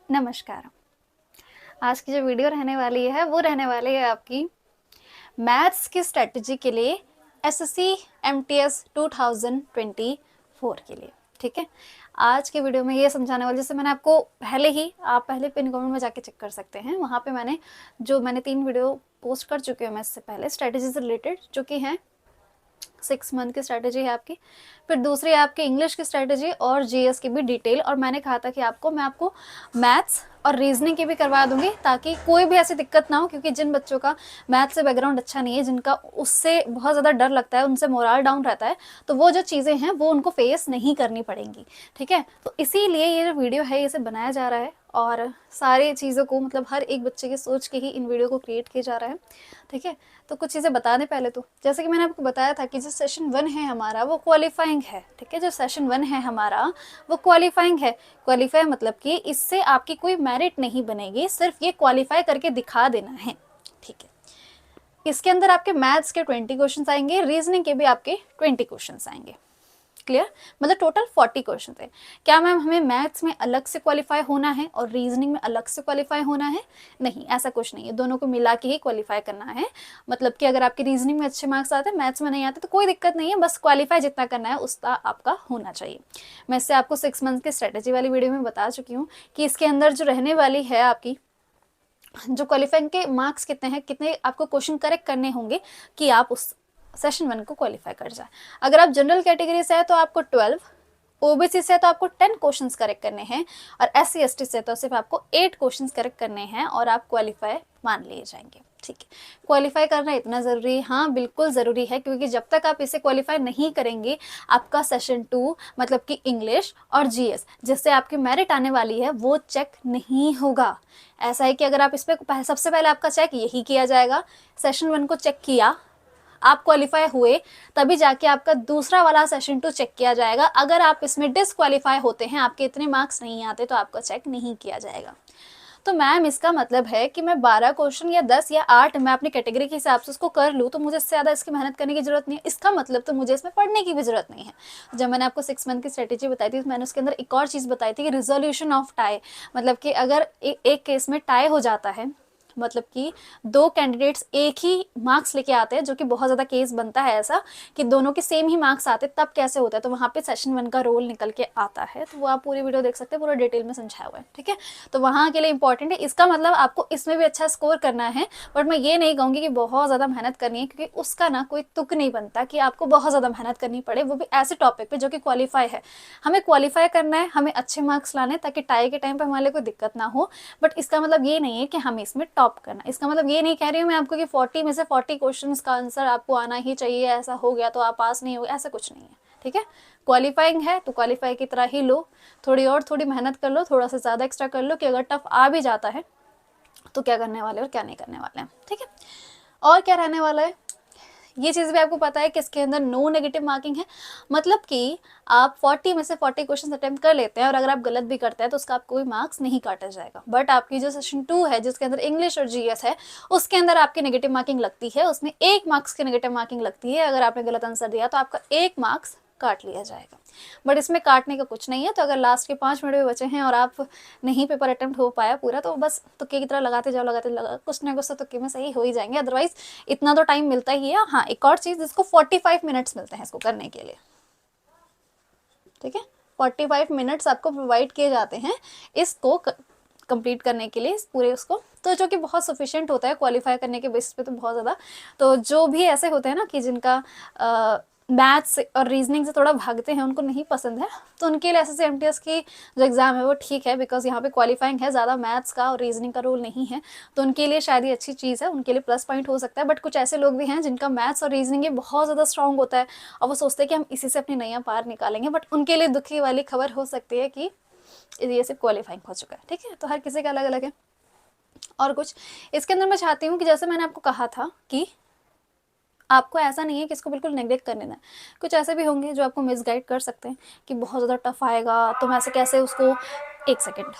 नमस्कार। आज की जो वीडियो रहने वाली है वो रहने वाली है आपकी मैथ्स की स्ट्रेटजी के लिए एसएससी एमटीएस 2024 के लिए। ठीक है, आज के वीडियो में ये समझाने वाली, जैसे मैंने आपको आप पहले पिन कमेंट में जाके चेक कर सकते हैं, वहाँ पे मैंने 3 वीडियो पोस्ट कर चुके हूँ मैं इससे पहले स्ट्रेटजी से रिलेटेड, जो कि हैं 6 मंथ की स्ट्रेटजी है आपकी। फिर दूसरी है आपकी इंग्लिश की स्ट्रेटजी और जीएस की भी डिटेल। और मैंने कहा था कि मैं आपको मैथ्स और रीजनिंग की भी करवा दूंगी, ताकि कोई भी ऐसी दिक्कत ना हो, क्योंकि जिन बच्चों का मैथ्स से बैकग्राउंड अच्छा नहीं है, जिनका उससे बहुत ज़्यादा डर लगता है, उनसे मोरल डाउन रहता है, तो वो जो चीज़ें हैं वो उनको फेस नहीं करनी पड़ेंगी। ठीक है, तो इसीलिए ये जो वीडियो है इसे बनाया जा रहा है, और सारी चीज़ों को मतलब हर एक बच्चे की सोच के ही इन वीडियो को क्रिएट किया जा रहा है। ठीक है, तो कुछ चीज़ें बता दें पहले। तो जैसे कि मैंने आपको बताया था कि जो सेशन 1 है हमारा वो क्वालिफाइंग है। ठीक है, जो सेशन 1 है हमारा वो क्वालिफाइंग है। क्वालिफाई मतलब कि इससे आपकी कोई मेरिट नहीं बनेगी, सिर्फ ये क्वालिफाई करके दिखा देना है। ठीक है, इसके अंदर आपके मैथ्स के 20 क्वेश्चन आएंगे, रीजनिंग के भी आपके 20 क्वेश्चन आएंगे। क्लियर, मतलब टोटल 40 क्वेश्चन है। क्या मैम हमें मैथ्स में अलग से क्वालिफाई होना है और रीजनिंग में अलग से क्वालिफाई होना है? नहीं, ऐसा कुछ नहीं है, दोनों को मिला के ही क्वालिफाई करना है। मतलब कि अगर आपके रीजनिंग में अच्छे मार्क्स आते हैं, मैथ्स में नहीं आते, तो कोई दिक्कत नहीं है, बस क्वालिफाई जितना करना है उतना आपका होना चाहिए। मैं इससे आपको 6 मंथ की स्ट्रेटेजी वाली वीडियो में बता चुकी हूँ कि इसके अंदर जो रहने वाली है आपकी जो क्वालिफाइंग के मार्क्स कितने हैं, कितने आपको क्वेश्चन करेक्ट करने होंगे कि आप उस सेशन 1 को क्वालिफाई कर जाए। अगर आप जनरल कैटेगरी से है तो आपको 12, ओबीसी से तो आपको 10 क्वेश्चंस करेक्ट करने हैं, और एससी एसटी से तो सिर्फ आपको 8 क्वेश्चंस करेक्ट करने हैं और आप क्वालिफाई मान लिए जाएंगे। ठीक है, क्वालिफाई करना इतना ज़रूरी है? हाँ, बिल्कुल ज़रूरी है, क्योंकि जब तक आप इसे क्वालिफाई नहीं करेंगे, आपका सेशन 2 मतलब कि इंग्लिश और जीएस जिससे आपकी मेरिट आने वाली है वो चेक नहीं होगा। ऐसा है कि अगर आप इस पर सबसे पहले आपका चेक यही किया जाएगा, सेशन 1 को चेक किया, आप क्वालिफाई हुए, तभी जाके आपका दूसरा वाला सेशन 2 चेक किया जाएगा। अगर आप इसमें डिसक्वालीफाई होते हैं, आपके इतने मार्क्स नहीं आते, तो आपका चेक नहीं किया जाएगा। तो मैम इसका मतलब है कि मैं 12 क्वेश्चन या 10 या 8 मैं अपनी कैटेगरी के हिसाब से उसको कर लूँ, तो मुझे इससे ज़्यादा इसकी मेहनत करने की जरूरत नहीं है। इसका मतलब तो मुझे इसमें पढ़ने की भी जरूरत नहीं है। जब मैंने आपको 6 मंथ की स्ट्रेटेजी बताई थी, तो मैंने उसके अंदर एक और चीज़ बताई थी कि रिजोल्यूशन ऑफ टाई, मतलब कि अगर एक केस में टाई हो जाता है, मतलब कि 2 कैंडिडेट्स एक ही मार्क्स लेके आते हैं, जो कि बहुत ज़्यादा केस बनता है ऐसा कि दोनों के सेम ही मार्क्स आते, तब कैसे होता है? तो वहाँ पे सेशन 1 का रोल निकल के आता है। तो वो आप पूरी वीडियो देख सकते हैं, पूरा डिटेल में समझाया हुआ है। ठीक है, तो वहाँ के लिए इंपॉर्टेंट है। इसका मतलब आपको इसमें भी अच्छा स्कोर करना है, बट मैं ये नहीं कहूँगी कि बहुत ज़्यादा मेहनत करनी है, क्योंकि उसका ना कोई तुक नहीं बनता कि आपको बहुत ज़्यादा मेहनत करनी पड़े, वो भी ऐसे टॉपिक पे जो कि क्वालिफाई है। हमें क्वालिफाई करना है, हमें अच्छे मार्क्स लाने, ताकि टाई के टाइम पर हमारे लिए कोई दिक्कत ना हो। बट इसका मतलब ये नहीं है कि हमें इसमें टॉप करना। इसका मतलब ये नहीं कह रही हूँ मैं आपको कि 40 में से 40 क्वेश्चंस का आंसर आपको आना ही चाहिए, ऐसा हो गया तो आप पास नहीं हो, ऐसा कुछ नहीं है। ठीक है, क्वालिफाइंग है तो क्वालिफाई की तरह ही लो, थोड़ी मेहनत कर लो, थोड़ा सा ज़्यादा एक्स्ट्रा कर लो, कि अगर टफ आ भी जाता है तो क्या करने वाले और क्या नहीं करने वाले हैं। ठीक है, और क्या रहने वाला है, ये चीज़ भी आपको पता है कि इसके अंदर नो नेगेटिव मार्किंग है। मतलब कि आप 40 में से 40 क्वेश्चन अटेम्प्ट कर लेते हैं, और अगर आप गलत भी करते हैं तो उसका आपको कोई मार्क्स नहीं काटा जाएगा। बट आपकी जो सेशन 2 है, जिसके अंदर इंग्लिश और जीएस है, उसके अंदर आपकी नेगेटिव मार्किंग लगती है। उसमें 1 मार्क्स की नेगेटिव मार्किंग लगती है। अगर आपने गलत आंसर दिया तो आपका 1 मार्क्स काट लिया जाएगा। बट इसमें काटने का कुछ नहीं है। तो अगर लास्ट के 5 मिनट भी बचे हैं और आप नहीं पेपर अटेम्प्ट हो पाया पूरा, तो बस तुक्के की तरह लगाते जाओ, कुछ ना कुछ तो तुक्के में सही हो ही जाएंगे। अदरवाइज इतना तो टाइम मिलता ही है। हाँ, एक और चीज़, इसको 45 मिनट्स मिलते हैं इसको करने के लिए। ठीक है, 45 मिनट्स आपको प्रोवाइड किए जाते हैं इसको कंप्लीट करने के लिए, इस पूरे उसको, तो जो कि बहुत सफिशिएंट होता है क्वालिफाई करने के बेसिस पे, तो बहुत ज़्यादा। तो जो भी ऐसे होते हैं ना कि जिनका मैथ्स और रीजनिंग से थोड़ा भागते हैं, उनको नहीं पसंद है, तो उनके लिए एसएससी एमटीएस की जो एग्ज़ाम है वो ठीक है, बिकॉज यहाँ पे क्वालिफाइंग है, ज़्यादा मैथ्स का और रीजनिंग का रोल नहीं है, तो उनके लिए शायद ये अच्छी चीज़ है, उनके लिए प्लस पॉइंट हो सकता है। बट कुछ ऐसे लोग भी हैं जिनका मैथ्स और रीजनिंग ये बहुत ज़्यादा स्ट्रॉन्ग होता है, और वो सोचते हैं कि हम इसी से अपनी नैया पार निकालेंगे, बट उनके लिए दुखी वाली खबर हो सकती है कि ये सिर्फ क्वालिफाइंग हो चुका है। ठीक है, तो हर किसी का अलग अलग है। और कुछ इसके अंदर मैं चाहती हूँ कि जैसे मैंने आपको कहा था कि आपको ऐसा नहीं है कि इसको बिल्कुल नेग्लेक्ट कर लेना है। कुछ ऐसे भी होंगे जो आपको मिसगाइड कर सकते हैं कि बहुत ज़्यादा टफ आएगा, तो मैं ऐसे कैसे उसको, एक सेकेंड।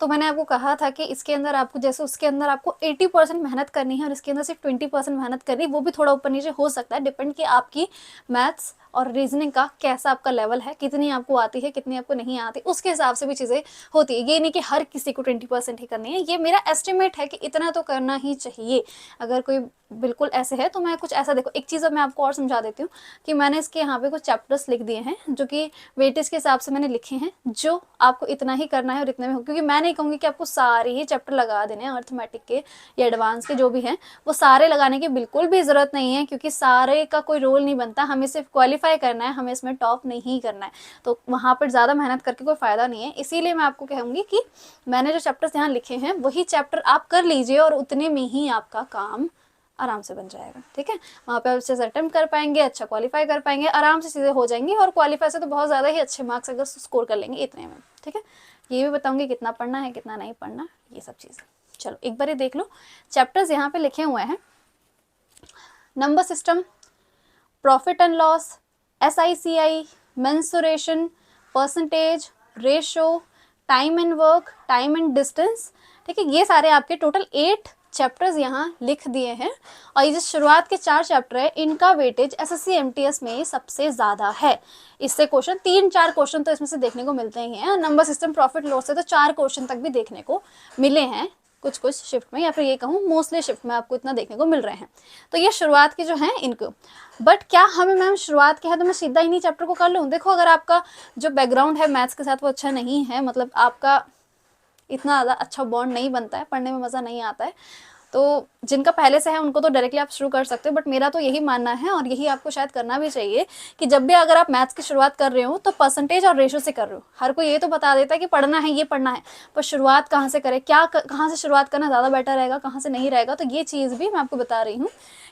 तो मैंने आपको कहा था कि इसके अंदर आपको, जैसे उसके अंदर आपको 80% मेहनत करनी है और इसके अंदर सिर्फ 20% मेहनत करनी है, वो भी थोड़ा ऊपर नीचे हो सकता है, डिपेंड कि आपकी मैथ्स और रीजनिंग का कैसा आपका लेवल है, कितनी आपको आती है, कितनी आपको नहीं आती, उसके हिसाब से भी चीज़ें होती है। ये नहीं कि हर किसी को 20% ही करनी है, ये मेरा एस्टिमेट है कि इतना तो करना ही चाहिए। अगर कोई बिल्कुल ऐसे है तो मैं कुछ ऐसा, देखो एक चीज़ अब मैं आपको और समझा देती हूँ कि मैंने इसके यहाँ पे कुछ चैप्टर्स लिख दिए हैं जो कि वेटेज के हिसाब से मैंने लिखे हैं, जो आपको इतना ही करना है और इतने में हो, क्योंकि मैं नहीं कहूँगी कि आपको सारे ही चैप्टर लगा देने हैं अर्थमेटिक के या एडवांस के जो भी हैं, वो सारे लगाने की बिल्कुल भी ज़रूरत नहीं है, क्योंकि सारे का कोई रोल नहीं बनता। हमें सिर्फ क्वालिफाई करना है, हमें इसमें टॉप नहीं करना है, तो वहाँ पर ज़्यादा मेहनत करके कोई फ़ायदा नहीं है। इसीलिए मैं आपको कहूँगी कि मैंने जो चैप्टर्स यहाँ लिखे हैं वही चैप्टर आप कर लीजिए और उतने में ही आपका काम आराम से बन जाएगा। ठीक है, वहाँ पे अच्छे से अटेम्प्ट कर पाएंगे, अच्छा क्वालिफाई कर पाएंगे, आराम से चीज़ें हो जाएंगी, और क्वालिफाई से तो बहुत ज़्यादा ही अच्छे मार्क्स अगर स्कोर कर लेंगे इतने में। ठीक है, ये भी बताऊंगी कितना पढ़ना है कितना नहीं पढ़ना, ये सब चीज़ें। चलो एक बार ये देख लो, चैप्टर्स यहाँ पे लिखे हुए हैं, number system, profit and loss, SICI, mensuration, percentage, ratio, time and work, time and distance. ठीक है, ये सारे आपके टोटल 8 चैप्टर्स यहाँ लिख दिए हैं, और ये जो शुरुआत के 4 चैप्टर है इनका वेटेज SSC MTS में सबसे ज़्यादा है। इससे क्वेश्चन 3-4 क्वेश्चन तो इसमें से देखने को मिलते ही हैं। नंबर सिस्टम, प्रॉफिट लॉस से तो 4 क्वेश्चन तक भी देखने को मिले हैं, कुछ कुछ शिफ्ट में, या फिर ये कहूँ मोस्टली शिफ्ट में आपको इतना देखने को मिल रहे हैं। तो ये शुरुआत के जो हैं इनको, बट क्या हमें मैम शुरुआत के है तो मैं सीधा इन्हीं चैप्टर को कर लूँ? देखो, अगर आपका जो बैकग्राउंड है मैथ्स के साथ वो अच्छा नहीं है, मतलब आपका इतना ज़्यादा अच्छा बॉन्ड नहीं बनता है, पढ़ने में मज़ा नहीं आता है, तो जिनका पहले से है उनको तो डायरेक्टली आप शुरू कर सकते हो। बट मेरा तो यही मानना है, और यही आपको शायद करना भी चाहिए, कि जब भी अगर आप मैथ्स की शुरुआत कर रहे हो तो परसेंटेज और रेशो से कर रहे हो। हर कोई ये तो बता देता है कि पढ़ना है, ये पढ़ना है, पर शुरुआत कहाँ से करें, कहाँ से शुरुआत करना ज़्यादा बेटर रहेगा, कहाँ से नहीं रहेगा, तो ये चीज़ भी मैं आपको बता रही हूँ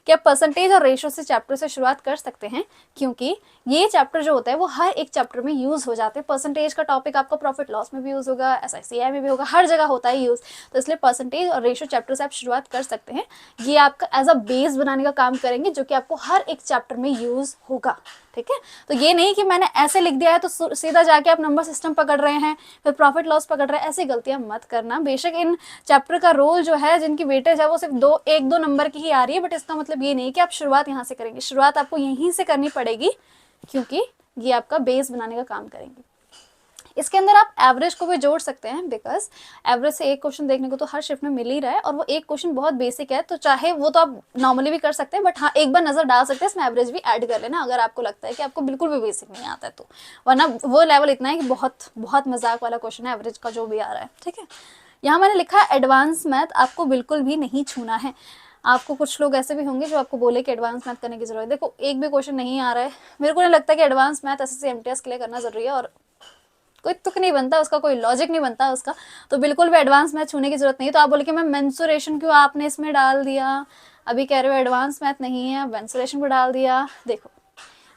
कि आप परसेंटेज और रेशो से चैप्टर से शुरुआत कर सकते हैं, क्योंकि ये चैप्टर जो होता है वो हर एक चैप्टर में यूज़ हो जाते हैं। परसेंटेज का टॉपिक आपका प्रॉफिट लॉस में भी यूज़ होगा, SICI में भी होगा, हर जगह होता है यूज़, तो इसलिए परसेंटेज और रेशो चैप्टर से आप शुरुआत कर सकते हैं। ये आपका एज अ बेस बनाने का काम करेंगे, जो कि आपको हर एक चैप्टर में यूज़ होगा। ठीक है, तो ये नहीं कि मैंने ऐसे लिख दिया है तो सीधा जाके आप नंबर सिस्टम पकड़ रहे हैं, फिर प्रॉफिट लॉस पकड़ रहे हैं, ऐसी गलतियां मत करना। बेशक इन चैप्टर का रोल जो है, जिनकी वेटेज है वो सिर्फ 1-2 नंबर की ही आ रही है, बट इसका मतलब ये नहीं कि आप शुरुआत यहाँ से करेंगे। शुरुआत आपको यहीं से करनी पड़ेगी, क्योंकि ये आपका बेस बनाने का काम करेंगे। इसके अंदर आप एवरेज को भी जोड़ सकते हैं, बिकॉज एवरेज से एक क्वेश्चन देखने को तो हर शिफ्ट में मिल ही रहा है, और वो एक क्वेश्चन बहुत बेसिक है, तो चाहे वो तो आप नॉर्मली भी कर सकते हैं, बट हाँ एक बार नजर डाल सकते हैं, इसमें एवरेज भी ऐड कर लेना अगर आपको लगता है कि आपको बिल्कुल भी बेसिक नहीं आता है तो, वरना वो लेवल इतना है कि बहुत बहुत मजाक वाला क्वेश्चन है एवरेज का जो भी आ रहा है। ठीक है, यहाँ मैंने लिखा है एडवांस मैथ आपको बिल्कुल भी नहीं छूना है। आपको कुछ लोग ऐसे भी होंगे जो आपको बोले कि एडवांस मैथ करने की जरूरत है। देखो, एक भी क्वेश्चन नहीं आ रहा है, मेरे को नहीं लगता कि एडवांस मैथ SSC MTS के लिए करना जरूरी है, और कोई तुक नहीं बनता उसका, कोई लॉजिक नहीं बनता उसका, तो बिल्कुल भी एडवांस मैथ छूने की जरूरत नहीं है। तो आप बोले कि मैं मेंसुरेशन क्यों आपने इसमें डाल दिया, अभी कह रहे हो एडवांस मैथ नहीं है, मेंसुरेशन को डाल दिया। देखो,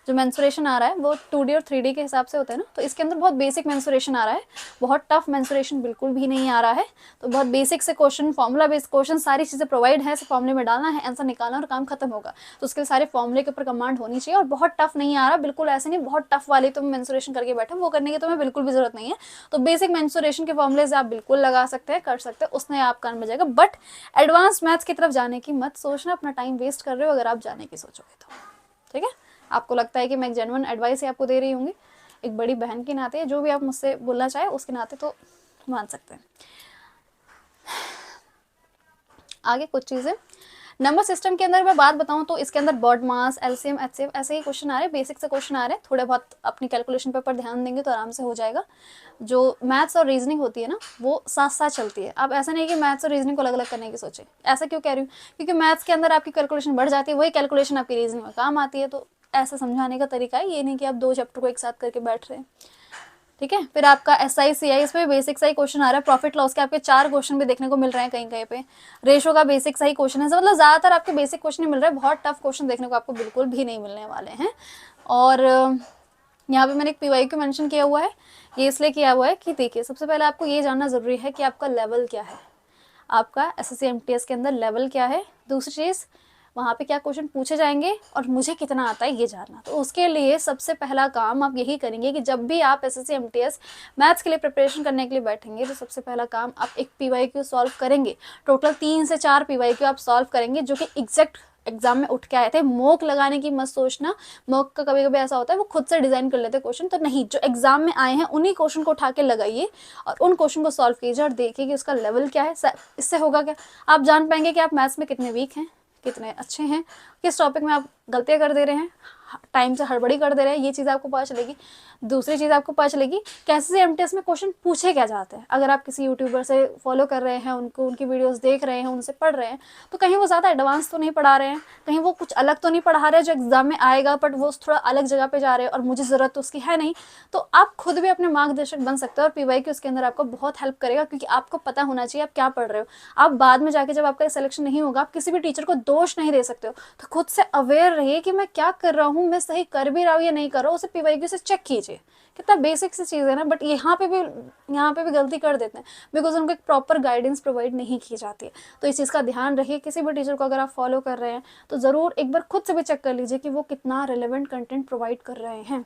जो मेंसुरेशन आ रहा है वो 2D और 3D के हिसाब से होता है ना, तो इसके अंदर बहुत बेसिक मेंसुरेशन आ रहा है, बहुत टफ मेंसुरेशन बिल्कुल भी नहीं आ रहा है। तो बहुत बेसिक से क्वेश्चन, फॉर्मूला बेस्ड क्वेश्चन, सारी चीज़ें प्रोवाइड है, फॉर्मूले में डालना है, आंसर निकालना और काम खत्म होगा। तो उसके सारे फॉर्मूले के ऊपर कमांड होनी चाहिए, और बहुत टफ नहीं आ रहा, बिल्कुल ऐसे नहीं बहुत टफ वाली तुम मेंसुरेशन करके बैठे, वो करने की तुम्हें बिल्कुल भी जरूरत नहीं है। तो बेसिक मेंसुरेशन के फॉर्मूले से आप बिल्कुल लगा सकते हैं, कर सकते हैं, उसने आप काम बन जाएगा। बट एडवांस मैथ्स की तरफ जाने की मत सोचना, अपना टाइम वेस्ट कर रहे हो अगर आप जाने की सोचोगे तो। ठीक है, आपको लगता है कि मैं एक जेन्युइन एडवाइस ही आपको दे रही होंगी, एक बड़ी बहन के नाते, जो भी आप मुझसे बोलना चाहे उसके नाते, तो मान सकते हैं। आगे कुछ चीज़ें नंबर सिस्टम के अंदर मैं बात बताऊं तो इसके अंदर बॉड मास, LCM, HCF ऐसे ही क्वेश्चन आ रहे हैं, बेसिक से क्वेश्चन आ रहे हैं। थोड़े बहुत अपनी कैलकुलेशन पेपर ध्यान देंगे तो आराम से हो जाएगा। जो मैथ्स और रीजनिंग होती है ना, वो साथ साथ चलती है। अब ऐसा नहीं कि मैथ्स और रीजनिंग को अलग अलग करने की सोचे। ऐसा क्यों कह रही हूँ? क्योंकि मैथ्स के अंदर आपकी कैलकुलेशन बढ़ जाती है, वही कैलकुलेशन आपकी रीजनिंग में काम आती है। तो ऐसा समझाने का तरीका है, ये नहीं कि आप 2 चैप्टर को एक साथ करके बैठ रहे हैं। ठीक है, फिर आपका SICI, इसमें बेसिक सा ही क्वेश्चन आ रहा है। प्रॉफिट लॉस के आपके 4 क्वेश्चन भी देखने को मिल रहे हैं कहीं कहीं पे। रेशो का बेसिक सा ही क्वेश्चन है, मतलब ज्यादातर आपके बेसिक क्वेश्चन ही मिल रहे हैं, बहुत टफ क्वेश्चन देखने को आपको बिल्कुल भी नहीं मिलने वाले हैं। और यहाँ पे मैंने एक PYQ मेंशन किया हुआ है, ये इसलिए किया हुआ है कि देखिए, सबसे पहले आपको ये जानना जरूरी है कि आपका लेवल क्या है, आपका SSC MTS के अंदर लेवल क्या है। दूसरी चीज़, वहाँ पे क्या क्वेश्चन पूछे जाएंगे और मुझे कितना आता है ये जानना। तो उसके लिए सबसे पहला काम आप यही करेंगे कि जब भी आप SSC MTS मैथ्स के लिए प्रिपरेशन करने के लिए बैठेंगे, तो सबसे पहला काम आप एक PYQ सॉल्व करेंगे। टोटल 3 से 4 PYQ आप सॉल्व करेंगे, जो कि एग्जैक्ट एग्जाम में उठ के आए थे। मॉक लगाने की मत सोचना, मॉक का कभी कभी ऐसा होता है वो खुद से डिजाइन कर लेते हैं क्वेश्चन, तो नहीं, जो एग्जाम में आए हैं उन्हीं क्वेश्चन को उठा के लगाइए और उन क्वेश्चन को सॉल्व कीजिए और देखिए कि उसका लेवल क्या है। इससे होगा क्या, आप जान पाएंगे कि आप मैथ्स में कितने वीक हैं, कितने अच्छे हैं, किस टॉपिक में आप गलतियां कर दे रहे हैं, टाइम से हड़बड़ी कर दे रहे हैं, ये चीज़ आपको पता चलेगी। दूसरी चीज़ आपको पता चलेगी कैसे एमटीएस में क्वेश्चन पूछे क्या जाते हैं। अगर आप किसी यूट्यूबर से फॉलो कर रहे हैं, उनकी वीडियोस देख रहे हैं, उनसे पढ़ रहे हैं, तो कहीं वो ज़्यादा एडवांस तो नहीं पढ़ा रहे हैं, कहीं वो कुछ अलग तो नहीं पढ़ा रहे हैं जो एग्जाम में आएगा, बट वो थोड़ा अलग जगह पे जा रहे हैं और मुझे ज़रूरत तो उसकी है नहीं। तो आप खुद भी अपने मार्गदर्शक बन सकते हो और पीवाईक्यू उसके अंदर आपको बहुत हेल्प करेगा, क्योंकि आपको पता होना चाहिए आप क्या पढ़ रहे हो। आप बाद में जाके जब आपका सिलेक्शन नहीं होगा, आप किसी भी टीचर को दोष नहीं दे सकते हो। तो खुद से अवेयर रहिए कि मैं क्या कर रहा हूँ, मैं सही कर भी रहा हूँ या नहीं कर रहा हूँ, उसे पीवाईक्यू से चेक कीजिए। कितना बेसिक सी चीज़ है ना, बट यहाँ पे भी गलती कर देते हैं बिकॉज उनको एक प्रॉपर गाइडेंस प्रोवाइड नहीं की जाती है। तो इस चीज़ का ध्यान रखिए, किसी भी टीचर को अगर आप फॉलो कर रहे हैं तो ज़रूर एक बार खुद से भी चेक कर लीजिए कि वो कितना रिलेवेंट कंटेंट प्रोवाइड कर रहे हैं।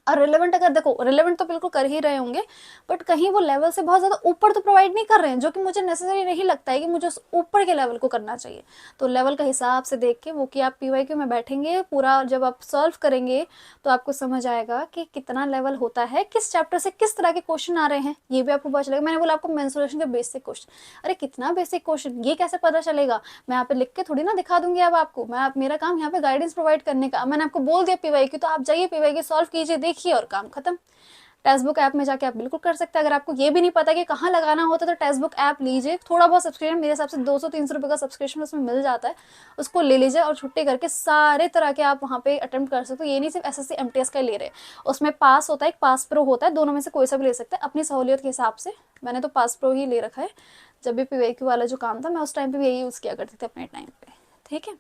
और रिलेवेंट, अगर देखो रिलेवेंट तो बिल्कुल कर ही रहे होंगे, बट कहीं वो लेवल से बहुत ज़्यादा ऊपर तो प्रोवाइड नहीं कर रहे हैं, जो कि मुझे नेसेसरी नहीं लगता है कि मुझे उस ऊपर के लेवल को करना चाहिए। तो लेवल का हिसाब से देख के वो कि आप पीवाईक्यू में बैठेंगे पूरा, जब आप सॉल्व करेंगे तो आपको समझ आएगा कि कितना लेवल होता है, किस चैप्टर से किस तरह के क्वेश्चन आ रहे हैं, ये भी आपको पता चलेगा। मैंने बोला आपको मेंसुरेशन के बेसिक क्वेश्चन, अरे कितना बेसिक क्वेश्चन, ये कैसे पता चलेगा? मैं यहाँ पे लिख के थोड़ी ना दिखा दूंगी अब आपको, मेरा काम यहाँ पे गाइडेंस प्रोवाइड करने का। मैंने आपको बोल दिया पीवाईक्यू, तो आप जाइए पीवाईक्यू सॉल्व कीजिए, देखिए और काम खत्म। टेक्स्ट बुक ऐप में जाके आप बिल्कुल कर सकते हैं। अगर आपको ये भी नहीं पता कि कहाँ लगाना होता है तो टेक्स्ट बुक ऐप लीजिए, थोड़ा बहुत सब्सक्रिप्शन, मेरे हिसाब से 200-300 रुपये का सब्सक्रिप्शन उसमें मिल जाता है, उसको ले लीजिए और छुट्टी करके सारे तरह के आप वहाँ पे अटेम्प्ट कर सकते हो। ये नहीं सिर्फ एसएससी एमटीएस का ले रहे, उसमें पास होता है, एक पास प्रो होता है, दोनों में से कोई सा भी ले सकते हैं अपनी सहूलियत के हिसाब से। मैंने तो पास प्रो ही ले रखा है, जब भी पीवाईक्यू वाला जो काम था मैं उस टाइम पर भी यही यूज़ किया करती थी अपने टाइम पर, ठीक है।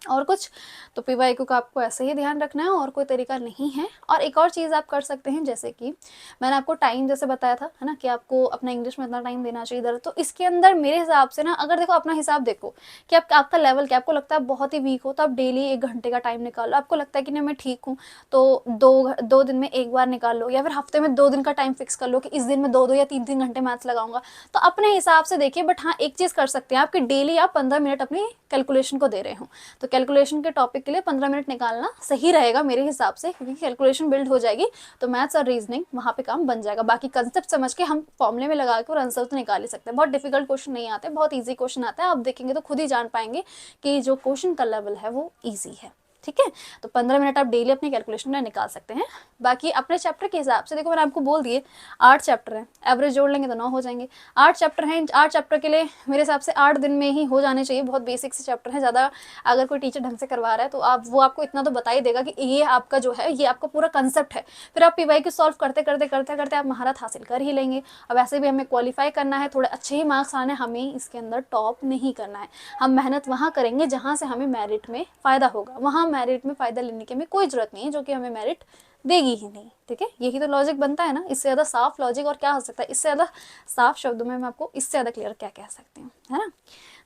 और कुछ तो पीवाईक्यू का आपको ऐसे ही ध्यान रखना है, और कोई तरीका नहीं है। और एक और चीज़ आप कर सकते हैं, जैसे कि मैंने आपको टाइम जैसे बताया था, है ना, कि आपको अपना इंग्लिश में इतना टाइम देना चाहिए इधर, तो इसके अंदर मेरे हिसाब से ना, अगर देखो अपना हिसाब देखो कि आपका लेवल क्या, आपको लगता है बहुत ही वीक हो तो आप डेली 1 घंटे का टाइम निकाल लो। आपको लगता है कि नहीं मैं ठीक हूँ तो दो दिन में एक बार निकाल लो, या फिर हफ्ते में 2 दिन का टाइम फिक्स कर लो कि इस दिन में 2 या 3 घंटे मैथ्स लगाऊंगा। तो अपने हिसाब से देखिए, बट हाँ एक चीज़ कर सकते हैं आपकी, डेली आप 15 मिनट अपनी कैलकुलेशन को दे रहे हो, तो कैलकुलेशन के टॉपिक के लिए 15 मिनट निकालना सही रहेगा मेरे हिसाब से, क्योंकि कैलकुलेशन बिल्ड हो जाएगी तो मैथ्स और रीजनिंग वहाँ पे काम बन जाएगा। बाकी कंसेप्ट समझ के हम फॉर्मूले में लगा के और आंसर तो निकाल ही सकते हैं। बहुत डिफिकल्ट क्वेश्चन नहीं आते, बहुत ईजी क्वेश्चन आता है। आप देखेंगे तो खुद ही जान पाएंगे कि जो क्वेश्चन का लेवल है वो ईजी है, ठीक है। तो 15 मिनट आप डेली अपनी कैलकुलेशन में निकाल सकते हैं। बाकी अपने चैप्टर के हिसाब से देखो, मैंने आपको बोल दिए 8 चैप्टर हैं, एवरेज जोड़ लेंगे तो 9 हो जाएंगे। 8 चैप्टर हैं, 8 चैप्टर के लिए मेरे हिसाब से 8 दिन में ही हो जाने चाहिए। बहुत बेसिक से चैप्टर हैं, ज़्यादा अगर कोई टीचर ढंग से करवा रहा है तो वो आपको इतना तो बता ही देगा कि ये आपका जो है, ये आपका पूरा कंसेप्ट है। फिर आप पीवाईक्यू सॉल्व करते करते आप महारत हासिल कर ही लेंगे। अब वैसे भी हमें क्वालिफाई करना है, थोड़े अच्छे ही मार्क्स आने, हमें इसके अंदर टॉप नहीं करना है। हम मेहनत वहाँ करेंगे जहाँ से हमें मेरिट में फ़ायदा होगा, वहाँ मेरिट में फ़ायदा लेने की हमें कोई ज़रूरत नहीं है जो कि हमें मेरिट देगी ही नहीं, ठीक है। यही तो लॉजिक बनता है ना, इससे ज़्यादा साफ लॉजिक और क्या हो सकता है। इससे ज़्यादा साफ शब्दों में मैं आपको इससे ज़्यादा क्लियर क्या कह सकती हूँ, है ना।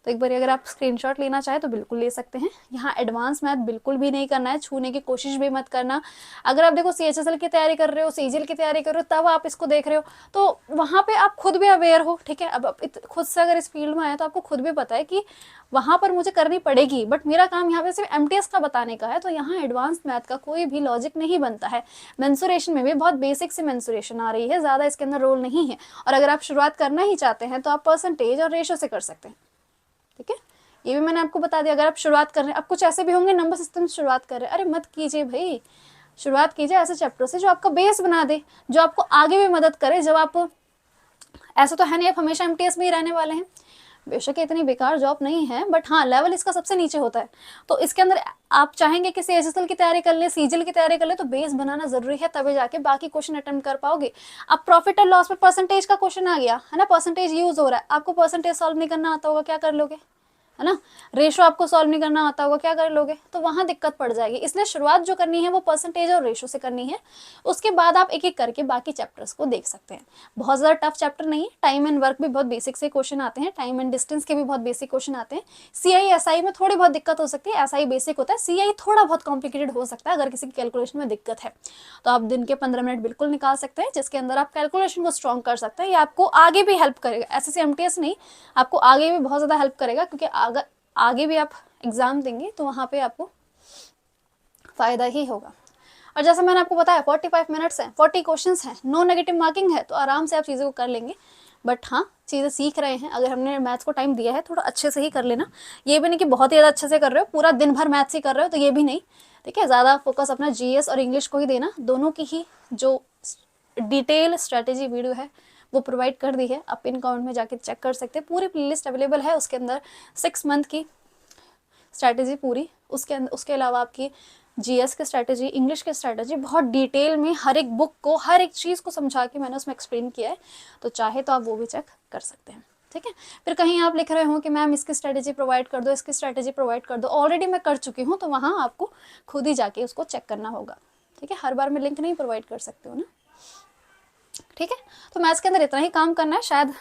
तो एक बार अगर आप स्क्रीनशॉट लेना चाहें तो बिल्कुल ले सकते हैं। यहाँ एडवांस मैथ बिल्कुल भी नहीं करना है, छूने की कोशिश भी मत करना। अगर आप देखो CHSL की तैयारी कर रहे हो, CGL की तैयारी कर रहे हो, तब आप इसको देख रहे हो तो वहाँ पे आप खुद भी अवेयर हो, ठीक है। अब आप खुद से अगर इस फील्ड में आए तो आपको खुद भी पता है कि वहाँ पर मुझे करनी पड़ेगी, बट मेरा काम यहाँ पे सिर्फ MTS का बताने का है। तो यहाँ एडवांस मैथ का कोई भी लॉजिक नहीं बनता है। मेंसुरेशन में भी बहुत बेसिक से मेंसुरेशन आ रही है, ज़्यादा इसके अंदर रोल नहीं है। और अगर आप शुरुआत करना ही चाहते हैं तो आप परसेंटेज और रेशो से कर सकते हैं, ठीक है। ये भी मैंने आपको बता दिया। अगर आप शुरुआत कर रहे हैं, अब कुछ ऐसे भी होंगे नंबर सिस्टम से शुरुआत कर रहे हैं, अरे मत कीजिए भाई, शुरुआत कीजिए ऐसे चैप्टर से जो आपका बेस बना दे, जो आपको आगे भी मदद करे। जब आप, ऐसा तो है नहीं आप हमेशा MTS में ही रहने वाले हैं, बेशक इतनी बेकार जॉब नहीं है, बट हाँ लेवल इसका सबसे नीचे होता है। तो इसके अंदर आप चाहेंगे कि CHSL की तैयारी कर ले, CGL की तैयारी कर ले, तो बेस बनाना जरूरी है, तभी जाके बाकी क्वेश्चन अटेम्प्ट कर पाओगे। अब प्रॉफिट और लॉस में परसेंटेज का क्वेश्चन आ गया है ना, परसेंटेज यूज हो रहा है, आपको परसेंटेज सॉल्व नहीं करना आता होगा, क्या कर लोगे, है ना। रेशो आपको सॉल्व नहीं करना आता होगा, क्या कर लोगे, तो वहां दिक्कत पड़ जाएगी। इसलिए शुरुआत जो करनी है वो परसेंटेज और रेशो से करनी है, उसके बाद आप एक एक करके बाकी चैप्टर्स को देख सकते हैं। बहुत ज़्यादा टफ चैप्टर नहीं है। टाइम एंड वर्क भी बहुत बेसिक से क्वेश्चन आते हैं, टाइम एंड डिस्टेंस के भी बहुत बेसिक क्वेश्चन आते हैं। CI SI में थोड़ी बहुत दिक्कत हो सकती है, SI बेसिक होता है, CI थोड़ा बहुत कॉम्प्लिकेटेड हो सकता है अगर किसी की कैलकुलेशन में दिक्कत है। तो आप दिन के 15 मिनट बिल्कुल निकाल सकते हैं, जिसके अंदर आप कैलकुलेशन को स्ट्रॉन्ग कर सकते हैं। ये आपको आगे भी हेल्प करेगा, SSC MTS नहीं, आपको आगे भी बहुत ज़्यादा हेल्प करेगा, क्योंकि आगे भी आप एग्ज़ाम देंगे तो वहाँ पे आपको फ़ायदा ही होगा। और जैसे मैंने आपको बताया 45 मिनट्स हैं, 40 क्वेश्चंस हैं, नो नेगेटिव मार्किंग है, तो आराम से आप चीज़ों को कर लेंगे। बट हाँ, चीज़ें सीख रहे हैं, अगर हमने मैथ्स को टाइम दिया है थोड़ा अच्छे से ही कर लेना। ये भी नहीं कि बहुत ही ज़्यादा अच्छे से कर रहे हो, पूरा दिन भर मैथ्स ही कर रहे हो, तो ये भी नहीं, ठीक है। ज़्यादा फोकस अपना जीएस और इंग्लिश को ही देना। दोनों की ही जो डिटेल स्ट्रैटेजी वीडियो है वो प्रोवाइड कर दी है, आप पिन कमेंट में जाके चेक कर सकते हैं। पूरी प्लेलिस्ट अवेलेबल है, उसके अंदर 6 मंथ की स्ट्रैटेजी पूरी, उसके अलावा आपकी जीएस की स्ट्रैटेजी, इंग्लिश की स्ट्रैटेजी, बहुत डिटेल में हर एक बुक को, हर एक चीज़ को समझा के मैंने उसमें एक्सप्लेन किया है, तो चाहे तो आप वो भी चेक कर सकते हैं, ठीक है। फिर कहीं आप लिख रहे हो कि मैम इसकी स्ट्रैटेजी प्रोवाइड कर दो, इसकी स्ट्रैटेजी प्रोवाइड कर दो, ऑलरेडी मैं कर चुकी हूँ, तो वहाँ आपको खुद ही जाके उसको चेक करना होगा, ठीक है। हर बार मैं लिंक नहीं प्रोवाइड कर सकती हूँ ना, ठीक है। तो मैथ्स के अंदर इतना ही काम करना है, शायद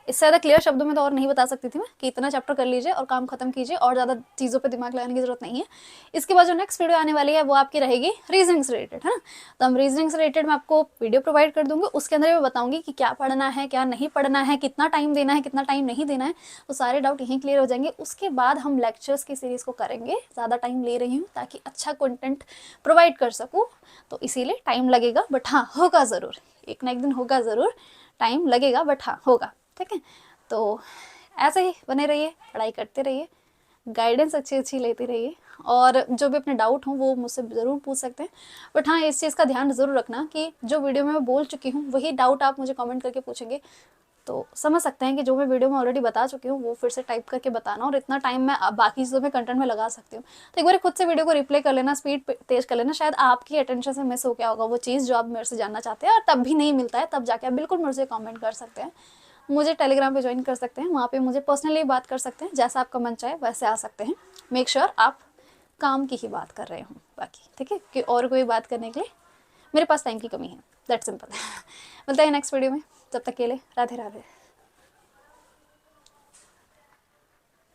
इससे ज़्यादा क्लियर शब्दों में तो और नहीं बता सकती थी मैं कि इतना चैप्टर कर लीजिए और काम खत्म कीजिए, और ज़्यादा चीज़ों पे दिमाग लगाने की जरूरत नहीं है। इसके बाद जो नेक्स्ट वीडियो आने वाली है वो आपकी रहेगी रीजनिंग से रिलेटेड, है ना। तो हम रीजनिंग से रिलेटेड मैं आपको वीडियो प्रोवाइड कर दूंगी, उसके अंदर मैं बताऊंगी कि क्या पढ़ना है, क्या नहीं पढ़ना है, कितना टाइम देना है, कितना टाइम नहीं देना है, तो सारे डाउट यहीं क्लियर हो जाएंगे। उसके बाद हम लेक्चर्स की सीरीज़ को करेंगे, ज़्यादा टाइम ले रही हूँ ताकि अच्छा कंटेंट प्रोवाइड कर सकूँ, तो इसीलिए टाइम लगेगा, बट हाँ होगा ज़रूर, एक ना एक दिन होगा ज़रूर, टाइम लगेगा बट हाँ होगा, ठीक है। तो ऐसे ही बने रहिए, पढ़ाई करते रहिए, गाइडेंस अच्छी लेते रहिए, और जो भी अपने डाउट हों वो मुझसे ज़रूर पूछ सकते हैं। बट हाँ, इस चीज़ का ध्यान ज़रूर रखना कि जो वीडियो में मैं बोल चुकी हूँ वही डाउट आप मुझे कमेंट करके पूछेंगे, तो समझ सकते हैं कि जो मैं वीडियो में ऑलरेडी बता चुकी हूँ वो फिर से टाइप करके बताना, और इतना टाइम मैं बाकी चीज़ों में कंटेंट में लगा सकती हूँ। तो एक बार खुद से वीडियो को रिप्ले कर लेना, स्पीड तेज कर लेना, शायद आपकी अटेंशन से मिस हो गया होगा वो चीज़ जो आप मेरे से जानना चाहते हैं, और तब भी नहीं मिलता है, तब जाके आप बिल्कुल मुझे कमेंट कर सकते हैं, मुझे टेलीग्राम पे ज्वाइन कर सकते हैं, वहाँ पे मुझे पर्सनली बात कर सकते हैं, जैसा आपका मन चाहे वैसे आ सकते हैं। मेक श्योर आप काम की ही बात कर रहे हो बाकी, ठीक है, कि और कोई बात करने के लिए मेरे पास टाइम की कमी है, दैट सिंपल। मिलता है नेक्स्ट वीडियो में, तब तक के लिए राधे राधे।